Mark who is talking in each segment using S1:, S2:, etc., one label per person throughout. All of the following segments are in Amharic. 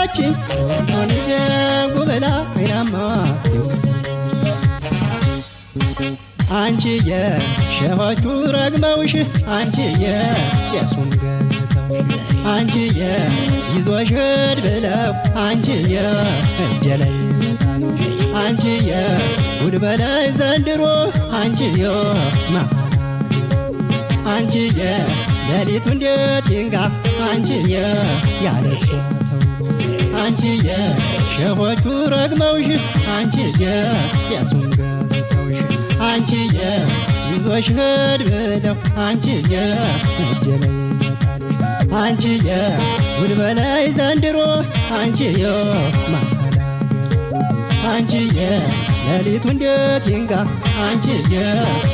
S1: ጠራችኝ ወንደ ጉበላ አይናማ አንቺ የሸሆቹ ረግመውሽ አንቺ የቄሱን ገዝተውሽ አንቺ ይዞሽ ሂድ ብለው አንቺ እጀለይ አንቺ ጉድ በላይ ዘንድሮ አንቺ አንቺ ሌሊቱ እንዴት ይንጋ አንቺ ያለሷ አንቺ ሸሆቹ ረግመውሽ አንቺ ቄሱን ገዝተውሽ አንቺ ይዞሽ ሂድ ብለው አንቺ እጀለይ አንቺ ጉድ በላይ ዘንድሮ አንቺ አንቺ ሌሊቱ እንዴት ይንጋ አንቺ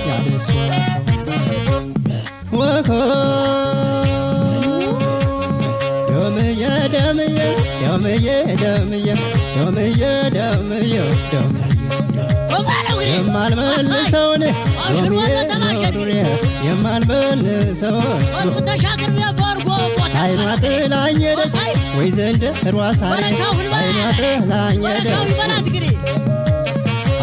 S1: ያለሷ ወኮ ደምዬ ደምዬ ደምዬ ደምዬ ደምዬ ደምዬ የማልመልሰውን የማልመልሰውን አይኗ ጥላኝ ሄደች ወይ ዘንድሮ ሳይ አይኗ ጥላኝ ሄደች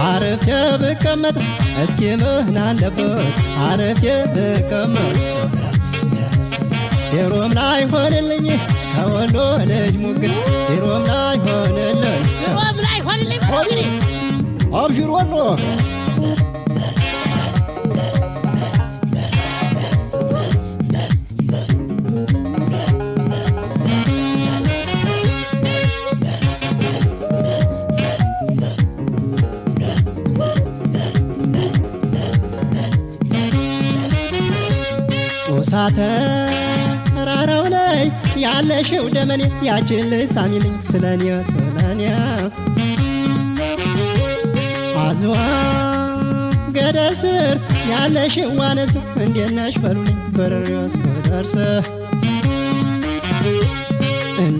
S1: አረፌ ብቀመጥ እስኪ ምን አለበት አረፌ ብቀመጥ ድሮም ላይ ሆንልኝ ከወሎ ልጅ ሙግት ድሮም ላይ ሆንልኝ አብሽር ወሎ ተራራው ላይ ያለሽው ደመኔ ያችን ልሳሚልኝ ስለኔ አዝዋ ገደል ስር ያለሽው ዋነስ እንዴት ነሽ በሉልኝ በረሪያስ ገደርስ